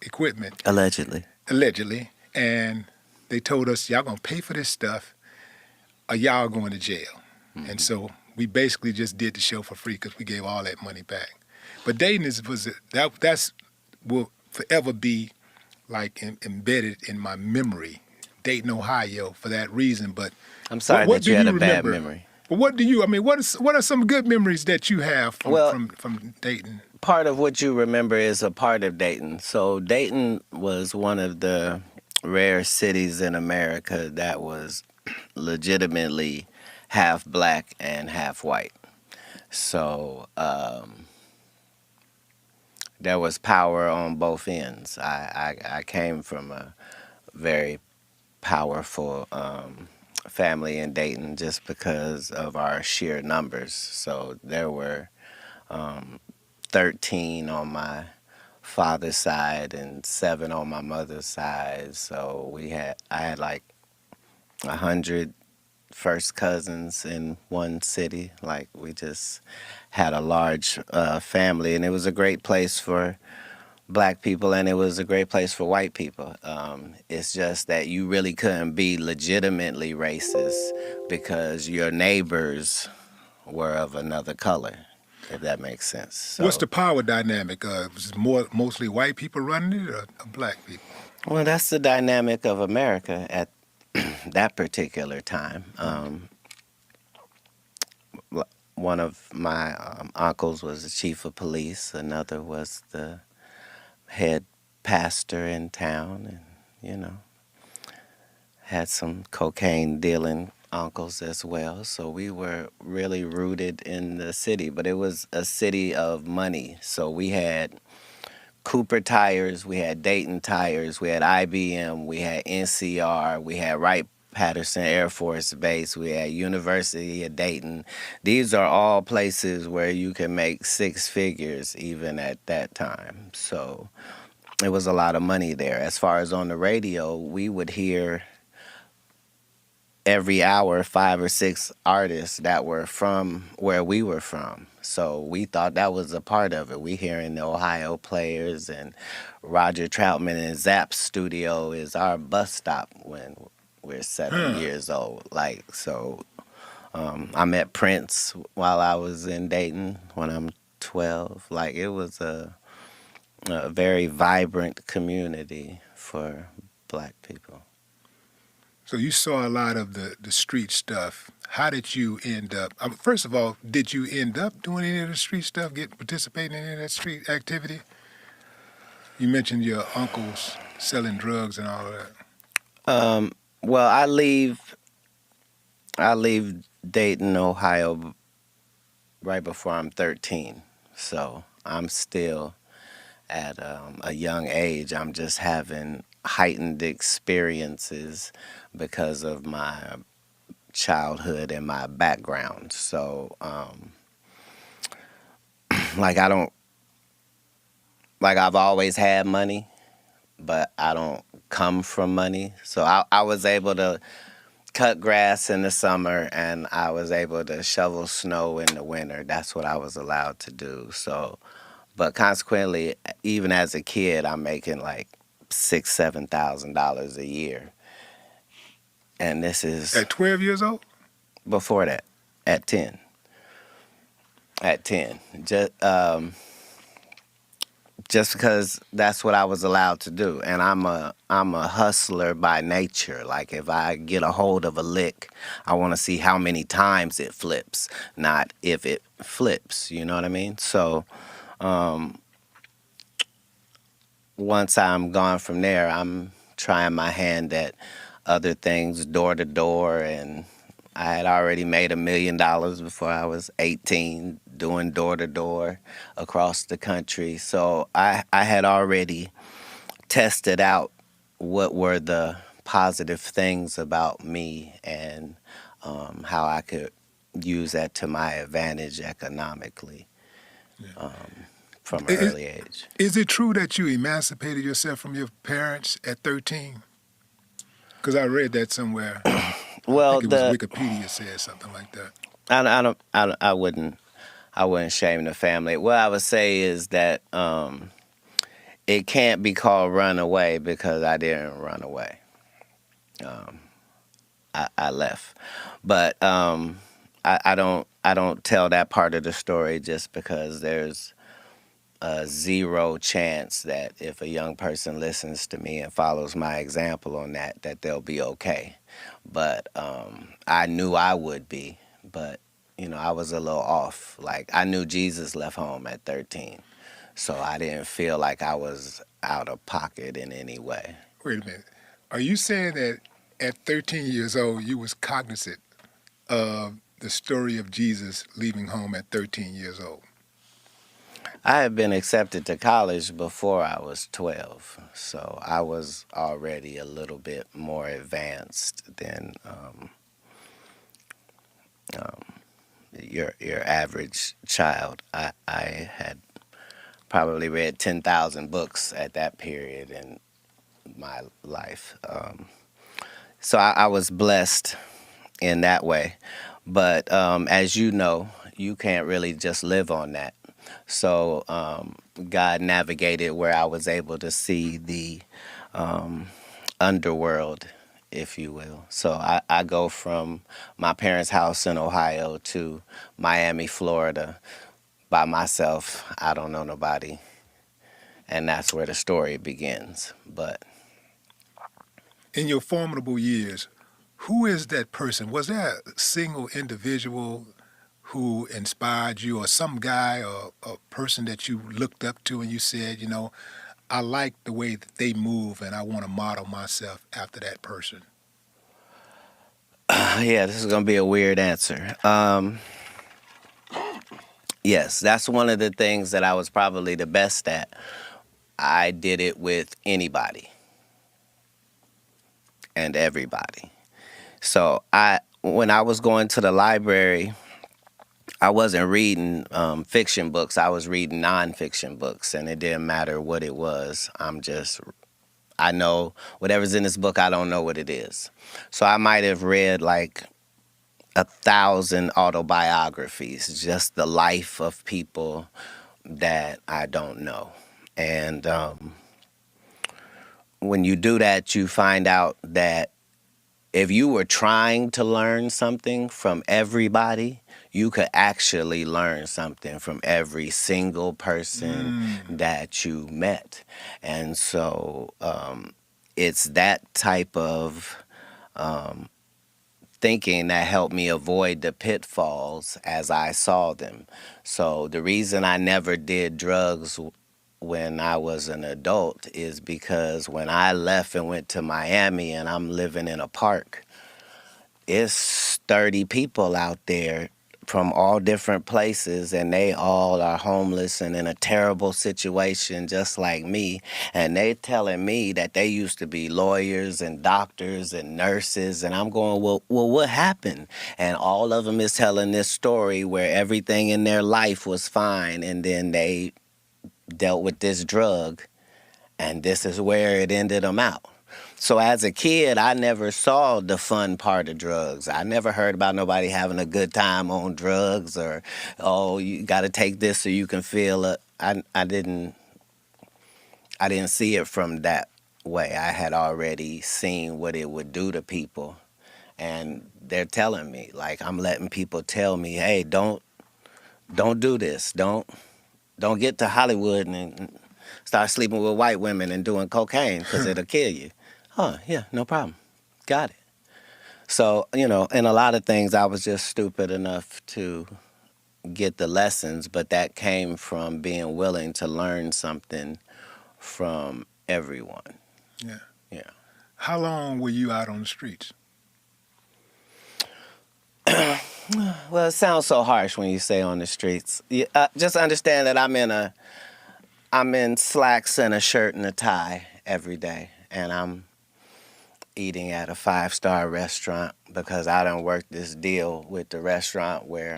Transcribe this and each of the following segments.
equipment, Allegedly. allegedly, and they told us, y'all gonna pay for this stuff or y'all going to jail. And Hmm. so we basically just did the show for free because we gave all that money back. But Dayton that's will forever be like embedded in my memory, Dayton, Ohio, for that reason. But I'm what sorry what that do you had you a bad remember? memory. What do you? I mean, what are some good memories that you have from Well, from from Dayton? part of what you remember is a part of Dayton. So Dayton was one of the rare cities in America that was legitimately half black and half white. So there was power on both ends. I came from a very powerful family in Dayton just because of our sheer numbers. So there were um, 13 on my father's side and 7 on my mother's side. So I had like 100 first cousins in one city. Like we just had a large family, and it was a great place for black people, and it was a great place for white people. It's just that you really couldn't be legitimately racist because your neighbors were of another color, if that makes sense. What's So, the power dynamic? Was it mostly white people running it or black people? well, that's the dynamic of America at that particular time. One of my uncles was the chief of police, another was the head pastor in town, and you know, had some cocaine dealing uncles as well. So we were really rooted in the city, but it was a city of money. So we had Cooper tires, we had Dayton tires, we had IBM, we had NCR, we had Wright Patterson Air Force Base, we had University of Dayton. These are all places where you can make six figures even at that time. So it was a lot of money there. As far as on the radio, we would hear every hour 5 or 6 artists that were from where we were from. So we thought that was a part of it. We hearing the Ohio players, and Roger Troutman and Zapp's studio is our bus stop when we're 7 years old. Like so, I met Prince while I was in Dayton when I'm 12. Like it was a very vibrant community for black people. So you saw a lot of the street stuff. How did you end up? First of all, did you end up doing any of the street stuff? Participating in any of that street activity? You mentioned your uncles selling drugs and all of that. Um, well, I leave Dayton, Ohio, right before I'm 13. So I'm still at a young age. I'm just having heightened experiences because of my childhood and my background. So, like, I don't, like, I've always had money, but I don't come from money. So I was able to cut grass in the summer and I was able to shovel snow in the winter. That's what I was allowed to do. So, but consequently, even as a kid, I'm making like $6,000, $7,000 a year, and this is At 12 years old? before that, at 10. At 10, just because that's what I was allowed to do, and I'm a hustler by nature. Like if I get a hold of a lick, I want to see how many times it flips, not if it flips. You know what I mean? So once I'm gone from there, I'm trying my hand at other things, door to door, and I had already made $1 million before I was 18 doing door to door across the country. So I had already tested out what were the positive things about me and how I could use that to my advantage economically from an Is, early age. is it true that you emancipated yourself from your parents at 13? Because I read that somewhere. I Well, think it was Wikipedia said something like that. I wouldn't shame the family. What I would say is that it can't be called run away because I didn't run away. Um, I left, but I don't tell that part of the story just because there's a zero chance that if a young person listens to me and follows my example on that, that they'll be okay. But I knew I would be, but I was a little off. Like I knew Jesus left home at 13, so I didn't feel like I was out of pocket in any way. Wait a minute. Are you saying that at 13 years old you was cognizant of the story of Jesus leaving home at 13 years old? I had been accepted to college before I was 12, so I was already a little bit more advanced than um, your average child. I had probably read 10,000 books at that period in my life. So I was blessed in that way. But as you know, you can't really just live on that. So God navigated where I was able to see the um, underworld, if you will. So I go from my parents' house in Ohio to Miami, Florida by myself. I don't know nobody. And that's where the story begins. But In your formidable years, who is that person? Was there a single individual who inspired you, or some guy or a person that you looked up to and you said, I like the way that they move and I want to model myself after that person? yeah, this is going to be a weird answer. Yes, that's one of the things that I was probably the best at. I did it with anybody and everybody. So when I was going to the library, I wasn't reading fiction books. I was reading nonfiction books, and it didn't matter what it was. I know whatever's in this book, I don't know what it is. So I might have read like 1,000 autobiographies, just the life of people that I don't know. And when you do that, you find out that if you were trying to learn something from everybody, you could actually learn something from every single person that you met. And so it's that type of thinking that helped me avoid the pitfalls as I saw them. So the reason I never did drugs when I was an adult is because when I left and went to Miami and I'm living in a park, it's 30 people out there from all different places, and they all are homeless and in a terrible situation just like me. And they telling me that they used to be lawyers and doctors and nurses, and I'm going, well, what happened? And all of them is telling this story where everything in their life was fine, and then they dealt with this drug, and this is where it ended them out. So as a kid, I never saw the fun part of drugs. I never heard about nobody having a good time on drugs, or, oh, you got to take this so you can feel it. I didn't see it from that way. I had already seen what it would do to people, and they're telling me, like, I'm letting people tell me, hey, don't do this. Don't get to Hollywood and start sleeping with white women and doing cocaine because it'll kill you. Oh, yeah, no problem. Got it. So, in a lot of things, I was just stupid enough to get the lessons, but that came from being willing to learn something from everyone. Yeah. Yeah. How long were you out on the streets? Well, it sounds so harsh when you say on the streets. Just understand that I'm in slacks and a shirt and a tie every day, and I'm eating at a 5-star restaurant because I done worked this deal with the restaurant where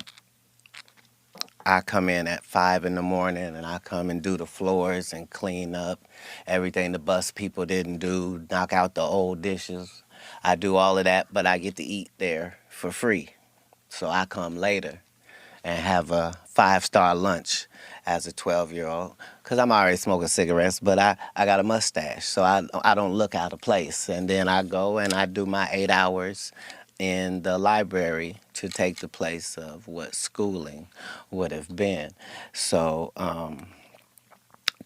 I come in at 5 in the morning and I come and do the floors and clean up everything the bus people didn't do, knock out the old dishes. I do all of that, but I get to eat there for free. So I come later and have a 5-star lunch as a 12-year-old because I'm already smoking cigarettes, but I got a mustache, so I don't look out of place. And then I go and I do my 8 hours in the library to take the place of what schooling would have been. So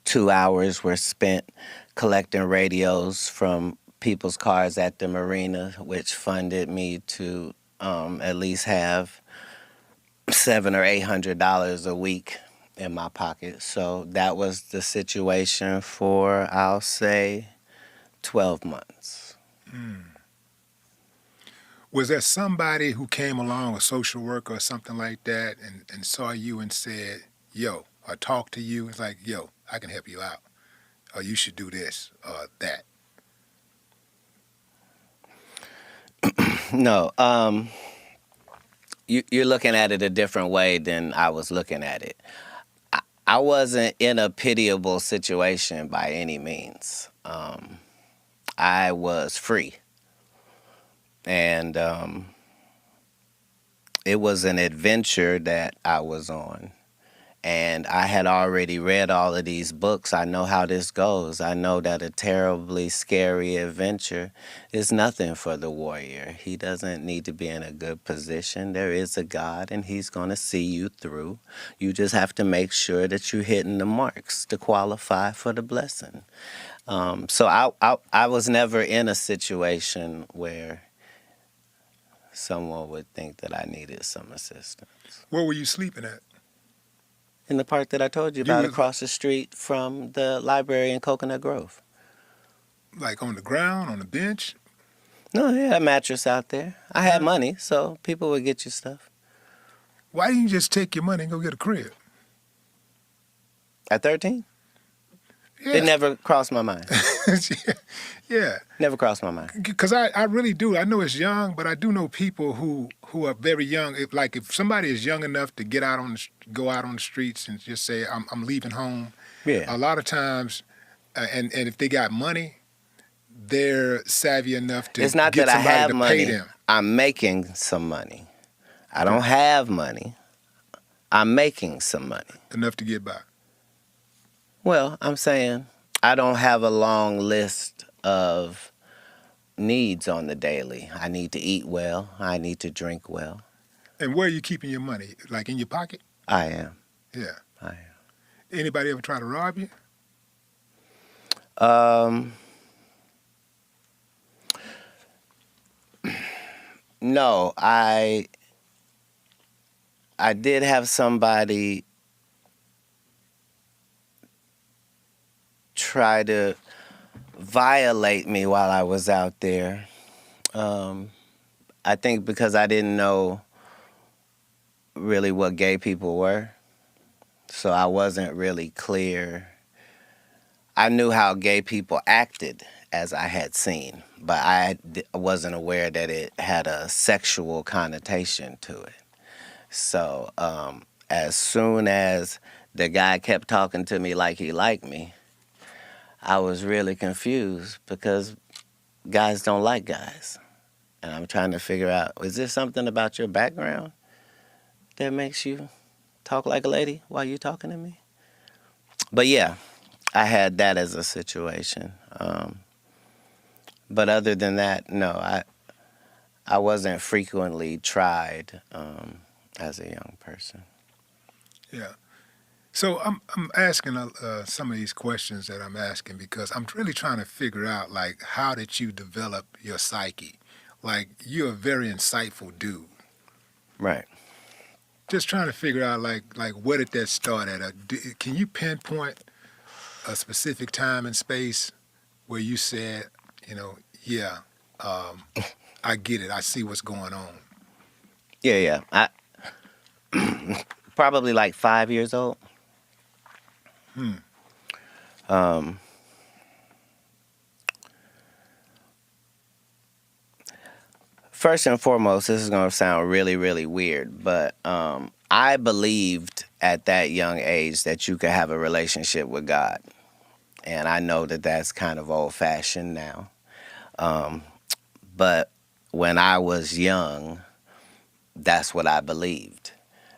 2 hours were spent collecting radios from people's cars at the marina, which funded me to at least have $700 or $800 a week in my pocket. So that was the situation for, I'll say, 12 months. Was there somebody who came along, a social worker or something like that, and saw you and said, yo, or talked to you? It's like, yo, I can help you out. Or you should do this or that. No, you're looking at it a different way than I was looking at it. I wasn't in a pitiable situation by any means. I was free. And it was an adventure that I was on. And I had already read all of these books. I know how this goes. I know that a terribly scary adventure is nothing for the warrior. He doesn't need to be in a good position. There is a God, and he's going to see you through. You just have to make sure that you're hitting the marks to qualify for the blessing. So I was never in a situation where someone would think that I needed some assistance. Where were you sleeping at? In the park that I told you about, was- across the street from the library in Coconut Grove. Like on the ground, on the bench? No, they had a mattress out there. I had money, so people would get you stuff. Why didn't you just take your money and go get a crib? At 13? Yeah. It never crossed my mind. Yeah. Never crossed my mind. Because I really do. I know it's young, but I do know people who are very young. If somebody is young enough to go out on the streets and just say, I'm leaving home. Yeah. A lot of times, and if they got money, they're savvy enough to It's not get that I somebody have to money. pay them. I'm making some money. I don't have money. I'm making some money. Enough to get by. Well, I'm saying I don't have a long list of needs on the daily. I need to eat well. I need to drink well. And where are you keeping your money? Like in your pocket? I am. Yeah. I am. Anybody ever try to rob you? No, I did have somebody try to violate me while I was out there. I think because I didn't know really what gay people were, so I wasn't really clear. I knew how gay people acted, as I had seen, but I wasn't aware that it had a sexual connotation to it. So as soon as the guy kept talking to me like he liked me, I was really confused because guys don't like guys. And I'm trying to figure out, is there something about your background that makes you talk like a lady while you're talking to me? But yeah, I had that as a situation. But other than that, no, I wasn't frequently tried as a young person. Yeah. So I'm asking some of these questions that I'm asking because I'm really trying to figure out, like, how did you develop your psyche? Like, you're a very insightful dude. Right. Just trying to figure out, like where did that start at? Can you pinpoint a specific time and space where you said, yeah, I get it. I see what's going on. Yeah. I probably like 5 years old. First and foremost, this is going to sound really, really weird, but I believed at that young age that you could have a relationship with God. And I know that that's kind of old-fashioned now. But when I was young, that's what I believed.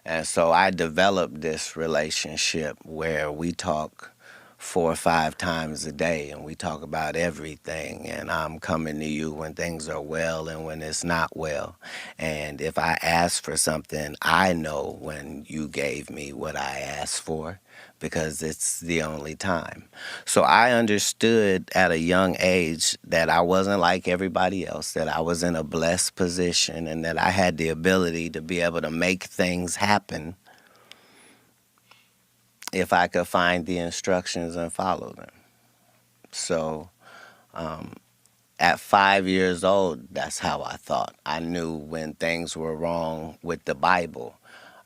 And so I developed this relationship where we talk 4 or 5 times a day and we talk about everything. And I'm coming to you when things are well and when it's not well. And if I ask for something, I know when you gave me what I asked for because it's the only time. So I understood at a young age that I wasn't like everybody else, that I was in a blessed position and that I had the ability to be able to make things happen if I could find the instructions and follow them. So at 5 years old, that's how I thought. I knew when things were wrong with the Bible.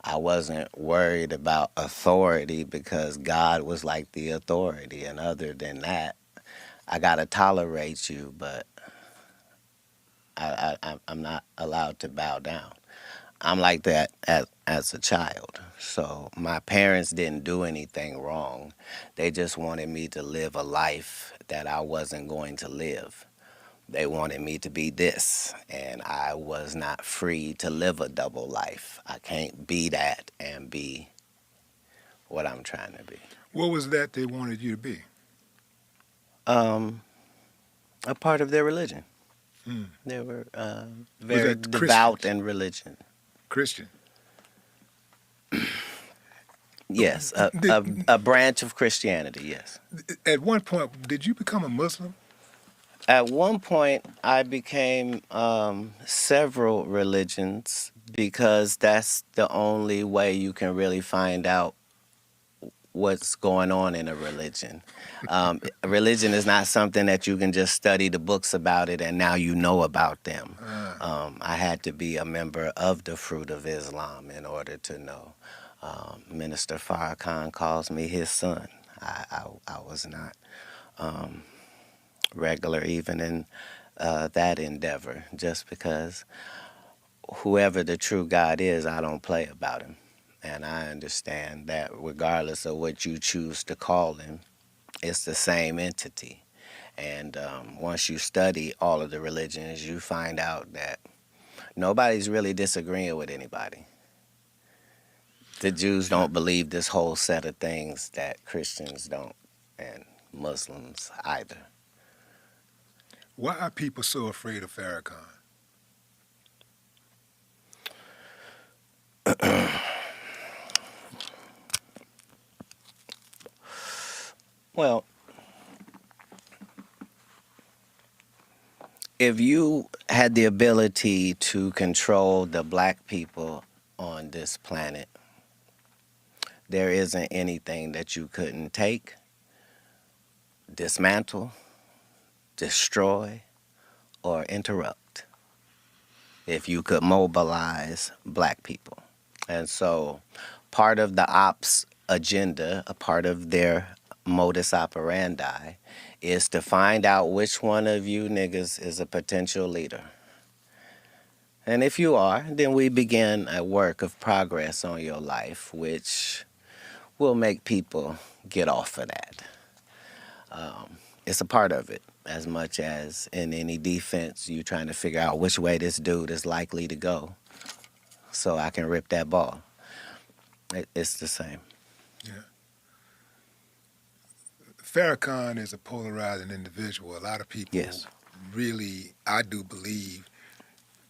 I wasn't worried about authority because God was like the authority. And other than that, I got to tolerate you, but I'm not allowed to bow down. I'm like that as a child. So my parents didn't do anything wrong. They just wanted me to live a life that I wasn't going to live. They wanted me to be this, and I was not free to live a double life. I can't be that and be what I'm trying to be. What was that they wanted you to be? Um, a part of their religion. Hmm. They were Was very that devout Christians? in religion. Christian. Yes, Did, a branch of Christianity, yes. at one point, did you become a Muslim? At one point, I became several religions because that's the only way you can really find out what's going on in a religion. Religion is not something that you can just study the books about it and now you know about them. I had to be a member of the Fruit of Islam in order to know. Minister Farrakhan calls me his son. I was not regular even in that endeavor just because whoever the true God is, I don't play about him. And I understand that regardless of what you choose to call him, it's the same entity. And once you study all of the religions, you find out that nobody's really disagreeing with anybody. The Jews don't believe this whole set of things that Christians don't, and Muslims either. Why are people so afraid of Farrakhan? Well, if you had the ability to control the black people on this planet, there isn't anything that you couldn't take, dismantle, destroy, or interrupt if you could mobilize black people. And so part of the ops agenda, a part of their modus operandi, is to find out which one of you niggas is a potential leader. And if you are, then we begin a work of progress on your life, which will make people get off of that. It's a part of it, as much as in any defense, you trying to figure out which way this dude is likely to go so I can rip that ball. It's the same. Yeah. Farrakhan is a polarizing individual. A lot of people Yes. really, I do believe,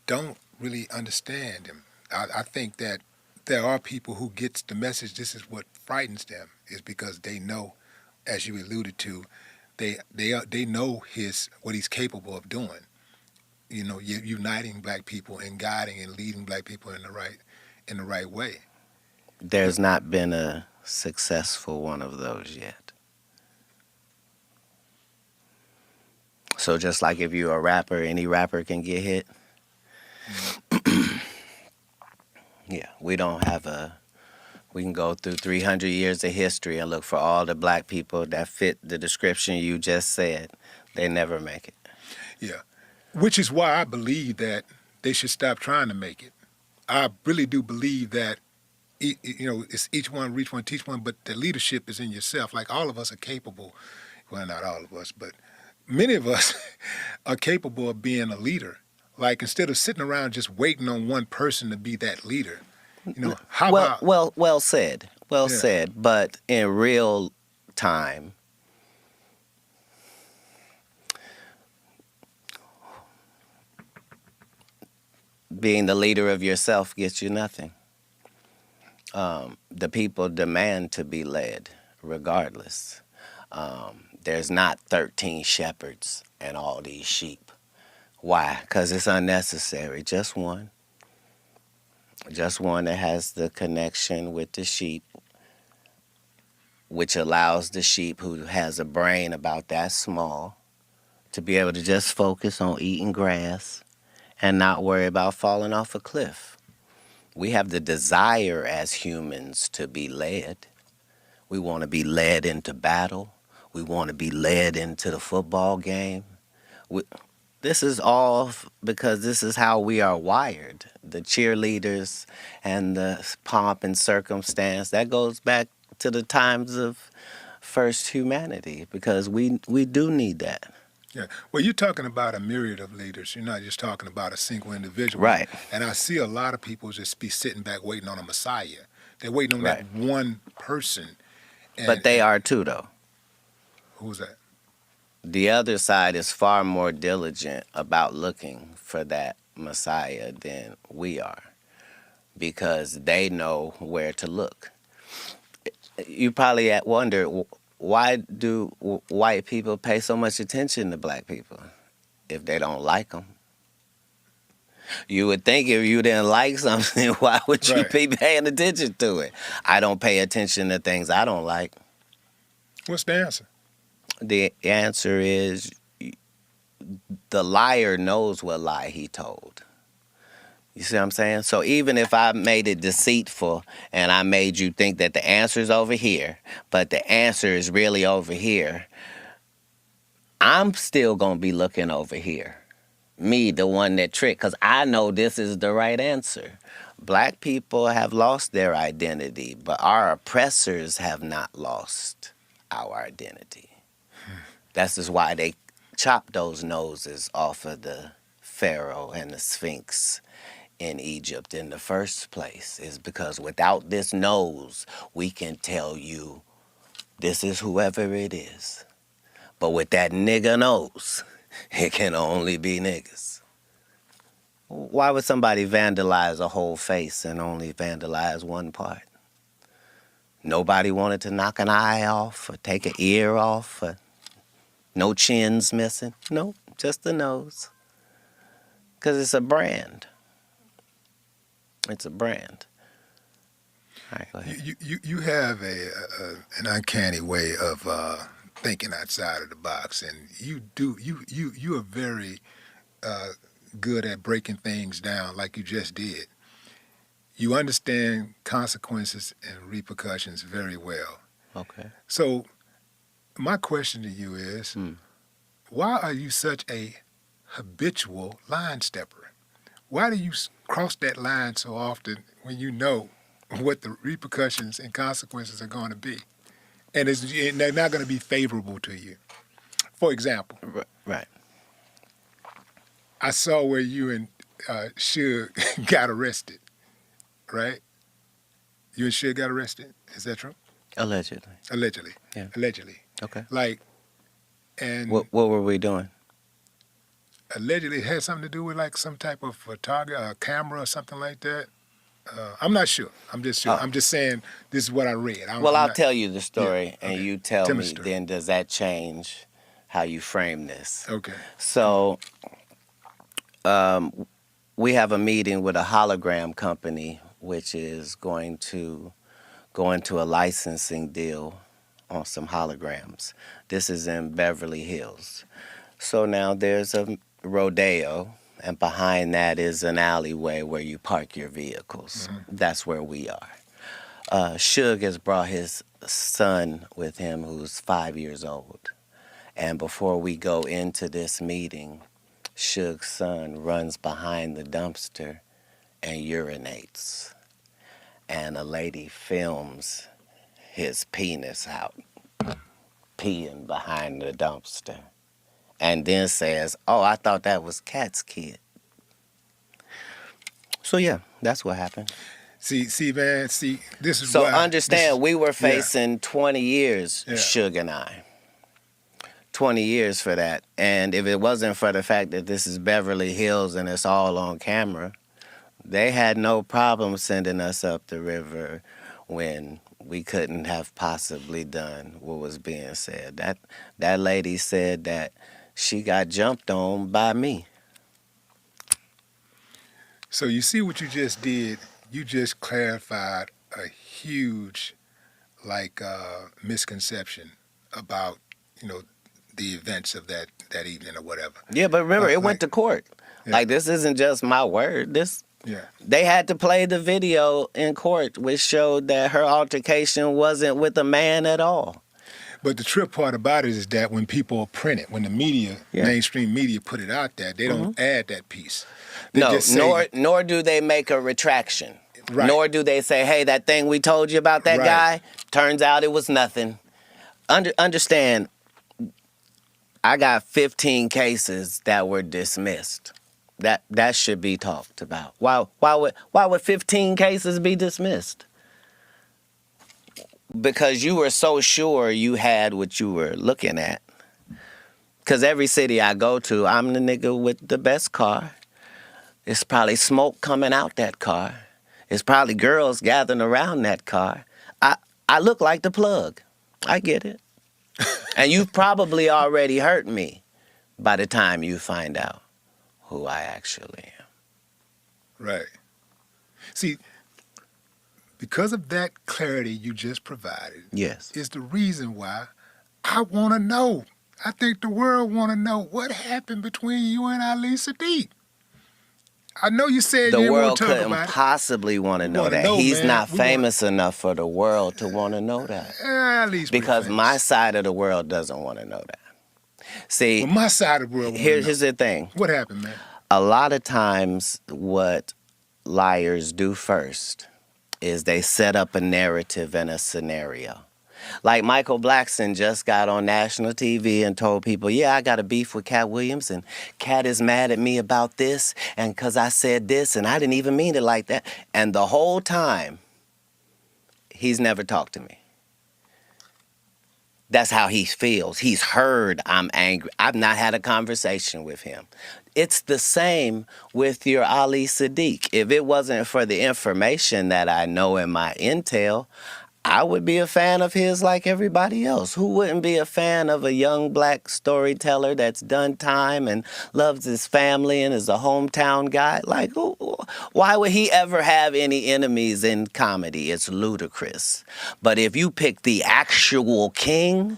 don't really understand him. I think that there are people who gets the message. This is what frightens them, is because they know, as you alluded to, they know what he's capable of doing. You know, uniting black people and guiding and leading black people in the right way. There's not been a successful one of those yet. So just like if you're a rapper, any rapper can get hit. Yeah, we don't have we can go through 300 years of history and look for all the black people that fit the description you just said. They never make it. Yeah, which is why I believe that they should stop trying to make it. I really do believe that it's each one reach one, teach one, but the leadership is in yourself. Like all of us are capable. Well, not all of us, but many of us are capable of being a leader. Like instead of sitting around just waiting on one person to be that leader, How Well, about well said. Well yeah? said. But in real time, being the leader of yourself gets you nothing. The people demand to be led, regardless. There's not 13 shepherds and all these sheep. Why? Because it's unnecessary. Just one. Just one that has the connection with the sheep, which allows the sheep who has a brain about that small to be able to just focus on eating grass and not worry about falling off a cliff. We have the desire as humans to be led. We want to be led into battle. We want to be led into the football game. We, this is all because this is how we are wired. The cheerleaders and the pomp and circumstance, that goes back to the times of first humanity because we do need that. Yeah. Well, you're talking about a myriad of leaders. You're not just talking about a single individual. Right, And I see a lot of people just be sitting back waiting on a Messiah. They're waiting on right. that one person. But they are too, though. Who's that? The other side is far more diligent about looking for that Messiah than we are because they know where to look. You probably wonder why do white people pay so much attention to black people if they don't like them? You would think if you didn't like something, why would you Right. be paying attention to it? I don't pay attention to things I don't like. What's the answer? The answer is the liar knows what lie he told. You see what I'm saying? So even if I made it deceitful and I made you think that the answer is over here, but the answer is really over here, I'm still going to be looking over here. Me, the one that tricked, because I know this is the right answer. Black people have lost their identity, but our oppressors have not lost our identity. That's just why they chopped those noses off of the Pharaoh and the Sphinx in Egypt in the first place, is because without this nose, we can tell you this is whoever it is. But with that nigga nose, it can only be niggas. Why would somebody vandalize a whole face and only vandalize one part? Nobody wanted to knock an eye off or take an ear off or no chins missing. Nope, just the nose. Because it's a brand. It's a brand. All right, go ahead. You have an uncanny way of thinking outside of the box, and you are very good at breaking things down like you just did. You understand consequences and repercussions very well. Okay. So my question to you is, why are you such a habitual line stepper? Why do you cross that line so often when you know what the repercussions and consequences are going to be, and they're not going to be favorable to you? For example, Right. I saw where you and Suge got arrested, right? You and Suge got arrested. Is that true? Allegedly. Allegedly. Yeah. Allegedly. Okay. Like, and What were we doing? allegedly it had something to do with like some type of camera or something like that. I'm not sure. I'm just sure. Oh. I'm just saying this is what I read. Well, I'm I'll not- tell you the story, and okay. you tell Tell me me, the story. then does that change how you frame this? Okay. So we have a meeting with a hologram company, which is going to go into a licensing deal on some holograms. This is in Beverly Hills. So now there's a rodeo, and behind that is an alleyway where you park your vehicles. That's where we are. Suge has brought his son with him who's 5 years old. And before we go into this meeting, Suge's son runs behind the dumpster and urinates. And a lady films his penis out, peeing behind the dumpster. And then says, "Oh, I thought that was Cat's kid." So yeah, that's what happened. See, man. See, this is So why. understand, we were yeah. facing 20 years, Yeah. Suge and I. 20 years for that. And if it wasn't for the fact that this is Beverly Hills and it's all on camera, they had no problem sending us up the river when we couldn't have possibly done what was being said. That lady said that she got jumped on by me. So you see what you just did? You just clarified a huge, misconception about, the events of that evening or whatever. Yeah, but remember, it went to court. Yeah. Like, this isn't just my word. Yeah. They had to play the video in court, which showed that her altercation wasn't with a man at all. But the trip part about it is that when people print it, when the media, Yeah. mainstream media, put it out there, they don't add that piece. They No, just say, nor do they make a retraction. Right. Nor do they say, hey, that thing we told you about that Right. guy, turns out it was nothing. Understand, I got 15 cases that were dismissed. That should be talked about. Why would 15 cases be dismissed? Because you were so sure you had what you were looking at. Because every city I go to, I'm the nigga with the best car. It's probably smoke coming out that car. It's probably girls gathering around that car. I look like the plug. I get it. And you've probably already hurt me by the time you find out who I actually am. right. See, because of that clarity you just provided, Yes. is the reason why I want to know. I think the world want to know what happened between you and Ali Sadiq. I know you said The you didn't want world to talk couldn't about possibly want to know wanna that. know, He's man. not We wanna- famous enough for the world to want to know that. it. At least we're Because famous. my side of the world doesn't want to know that. See, Well, my side of the world. here's the thing. What happened, man? A lot of times what liars do first is they set up a narrative and a scenario. Like Michael Blackson just got on national TV and told people, yeah, I got a beef with Cat Williams and Cat is mad at me about this and because I said this and I didn't even mean it like that. And the whole time, he's never talked to me. That's how he feels. He's heard I'm angry. I've not had a conversation with him. It's the same with your Ali Sadiq. If it wasn't for the information that I know in my intel, I would be a fan of his like everybody else. Who wouldn't be a fan of a young black storyteller that's done time and loves his family and is a hometown guy? Like, why would he ever have any enemies in comedy? It's ludicrous. But if you pick the actual king,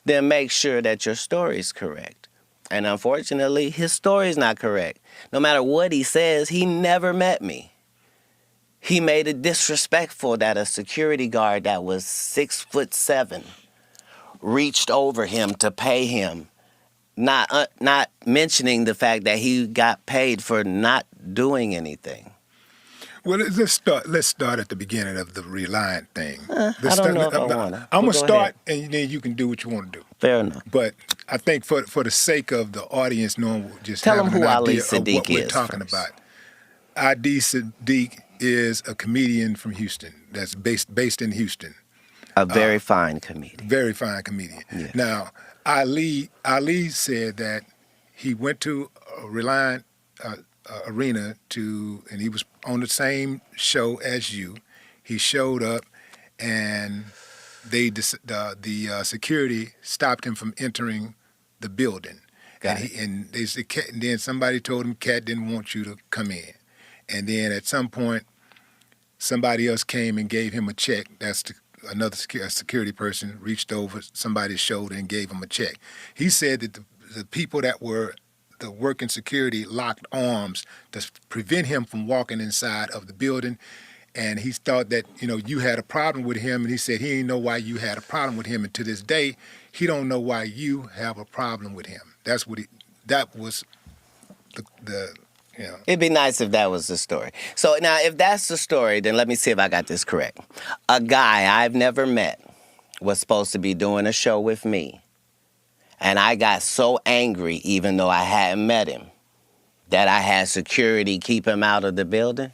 then make sure that your story's correct. And unfortunately, his story's not correct. No matter what he says, he never met me. He made it disrespectful that a security guard that was 6'7" reached over him to pay him, not mentioning the fact that he got paid for not doing anything. Well, let's start at the beginning of the Reliant thing. I don't know if I wanna. I'm But gonna go start, and then you can do what you want to do. Fair enough. But I think for the sake of the audience knowing, just Tell having them who an Ali idea of Sadiq what we're is talking first. about. Ali Sadiq is a comedian from Houston that's based in Houston. A very fine comedian. Very fine comedian. Yes. Now, Ali said that he went to Reliant Arena and he was on the same show as you. He showed up, and the security stopped him from entering the building. Got And they said, and then somebody told him Cat didn't want you to come in. And then at some point, somebody else came and gave him a check. Another security person reached over somebody's shoulder and gave him a check. He said that the people that were the working security locked arms to prevent him from walking inside of the building. And he thought that, you had a problem with him. And he said he didn't know why you had a problem with him. And to this day, he don't know why you have a problem with him. That was the. It'd be nice if that was the story. So now, if that's the story, then let me see if I got this correct. A guy I've never met was supposed to be doing a show with me. And I got so angry, even though I hadn't met him, that I had security keep him out of the building.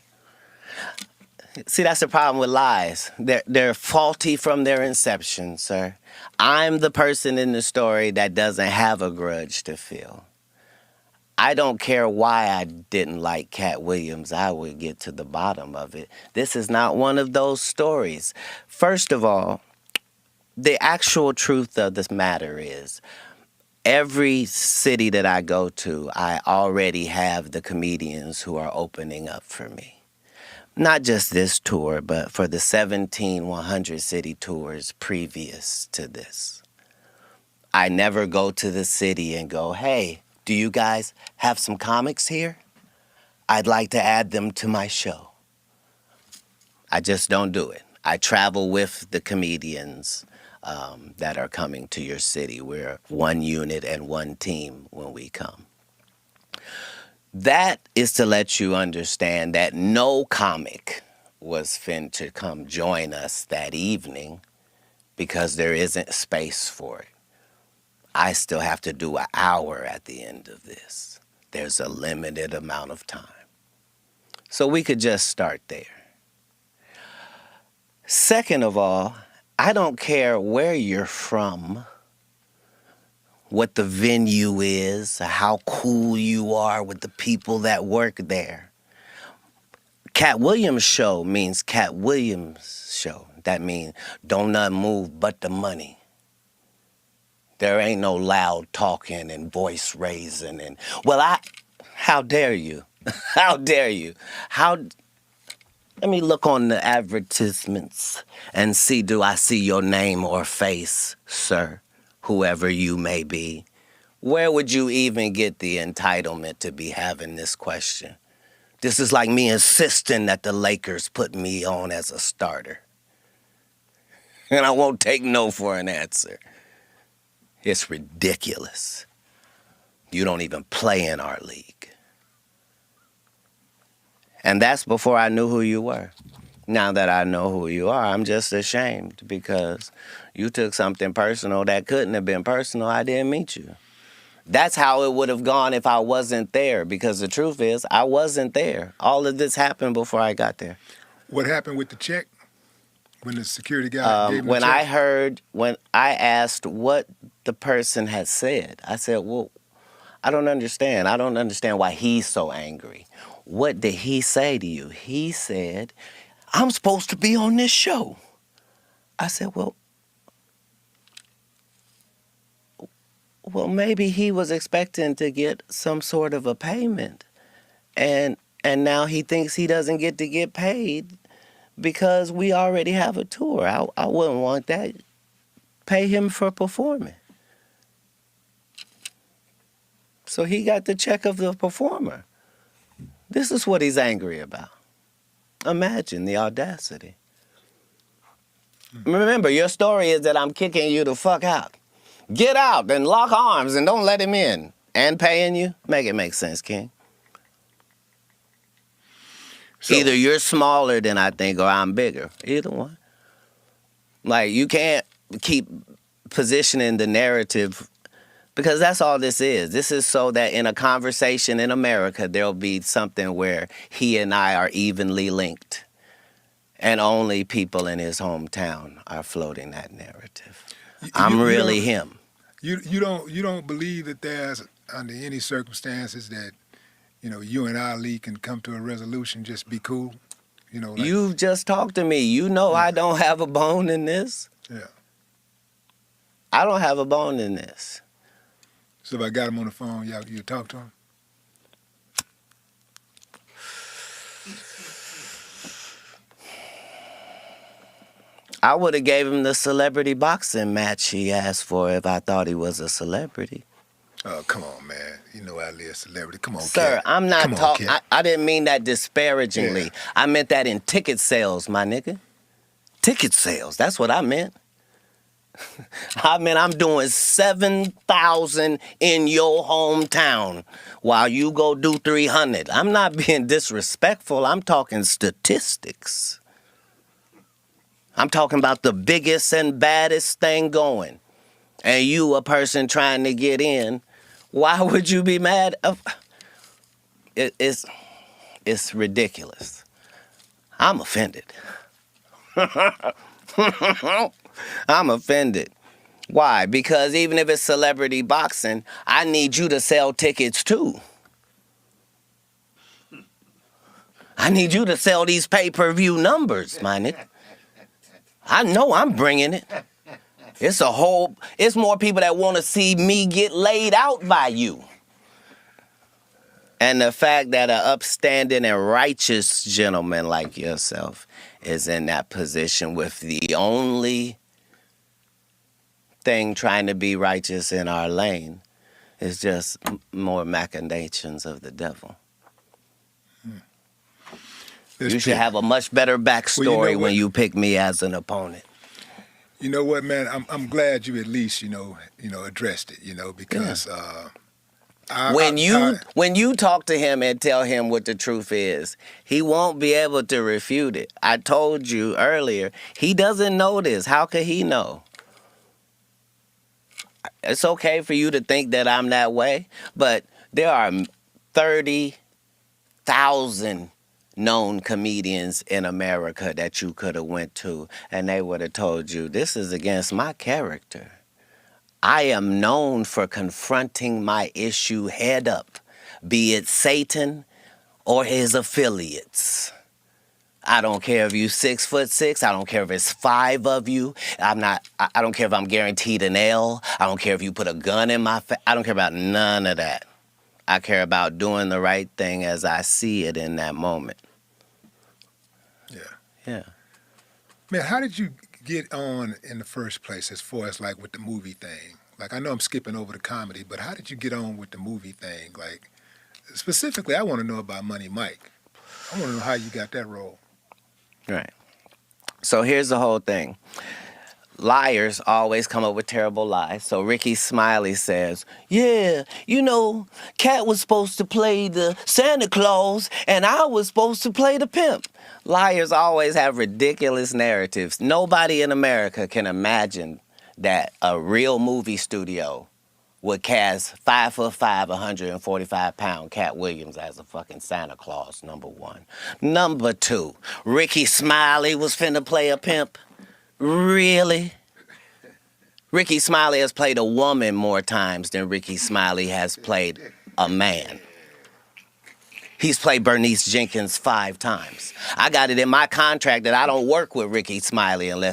See, that's the problem with lies. They're faulty from their inception, sir. I'm the person in the story that doesn't have a grudge to feel. I don't care why I didn't like Cat Williams. I would get to the bottom of it. This is not one of those stories. First of all, the actual truth of this matter is every city that I go to, I already have the comedians who are opening up for me. Not just this tour, but for the 17 100 city tours previous to this. I never go to the city and go, hey, do you guys have some comics here? I'd like to add them to my show. I just don't do it. I travel with the comedians that are coming to your city. We're one unit and one team when we come. That is to let you understand that no comic was fin to come join us that evening because there isn't space for it. I still have to do an hour at the end of this. There's a limited amount of time. So we could just start there. Second of all, I don't care where you're from, what the venue is, how cool you are with the people that work there. Cat Williams show means Cat Williams show. That means don't nothing move but the money. There ain't no loud talking and voice raising and, how dare you? How dare you? Let me look on the advertisements and see, do I see your name or face, sir, whoever you may be? Where would you even get the entitlement to be having this question? This is like me insisting that the Lakers put me on as a starter. And I won't take no for an answer. It's ridiculous. You don't even play in our league. And that's before I knew who you were. Now that I know who you are, I'm just ashamed because you took something personal that couldn't have been personal. I didn't meet you. That's how it would have gone if I wasn't there, because the truth is I wasn't there. All of this happened before I got there. What happened with the check? When the security guy gave him When the check? when I asked what the person had said, I said, well, I don't understand. I don't understand why he's so angry. What did he say to you? He said, I'm supposed to be on this show. I said, well, maybe he was expecting to get some sort of a payment. And now he thinks he doesn't get to get paid because we already have a tour. I wouldn't want that. Pay him for performing. So he got the check of the performer. This is what he's angry about. Imagine the audacity. Remember, your story is that I'm kicking you the fuck out. Get out and lock arms and don't let him in. And paying you? Make it make sense, King. So- Either you're smaller than I think or I'm bigger. Either one. Like, you can't keep positioning the narrative because that's all this is. This is so that in a conversation in America, there'll be something where he and I are evenly linked. And only people in his hometown are floating that narrative. I'm really him. You don't believe that there's under any circumstances that you and Ali can come to a resolution, just be cool. Like, You've just talked to me. You know I don't have a bone in this. Yeah. I don't have a bone in this. So if I got him on the phone, you talk to him. I would have gave him the celebrity boxing match he asked for if I thought he was a celebrity. Oh, come on, man. You know Ali a celebrity. Come on, Sir, Cat. I'm not Come on, talking. Cat. I didn't mean that disparagingly. Yeah. I meant that in ticket sales, my nigga. Ticket sales. That's what I meant. I mean, I'm doing 7,000 in your hometown while you go do 300. I'm not being disrespectful. I'm talking statistics. I'm talking about the biggest and baddest thing going. And you, a person trying to get in, why would you be mad? It's ridiculous. I'm offended. I'm offended. Why? Because even if it's celebrity boxing, I need you to sell tickets too. I need you to sell these pay-per-view numbers, my nigga. I know I'm bringing it. It's more people that want to see me get laid out by you. And the fact that an upstanding and righteous gentleman like yourself is in that position with the only thing trying to be righteous in our lane is just more machinations of the devil. You should have a much better backstory when you pick me as an opponent. You know what, man? I'm glad you at least addressed it. Because when you talk to him and tell him what the truth is, he won't be able to refute it. I told you earlier, he doesn't know this. How could he know? It's okay for you to think that I'm that way, but there are 30,000 known comedians in America that you could have went to, and they would have told you, this is against my character. I am known for confronting my issue head up, be it Satan or his affiliates. I don't care if you 6'6". I don't care if it's 5 of you. I don't care if I'm guaranteed an L. I don't care if you put a gun in my face. I don't care about none of that. I care about doing the right thing as I see it in that moment. Yeah. Man, how did you get on in the first place as far as like with the movie thing? Like, I know I'm skipping over the comedy, but how did you get on with the movie thing? Like, specifically, I want to know about Money Mike. I want to know how you got that role. Right. So here's the whole thing. Liars always come up with terrible lies. So Ricky Smiley says, yeah, Cat was supposed to play the Santa Claus and I was supposed to play the pimp. Liars always have ridiculous narratives. Nobody in America can imagine that a real movie studio would cast 5'5", 145-pound Cat Williams as a fucking Santa Claus, number one. Number two, Ricky Smiley was finna play a pimp. Really? Ricky Smiley has played a woman more times than Ricky Smiley has played a man. He's played Bernice Jenkins 5 times. I got it in my contract that I don't work with Ricky Smiley unless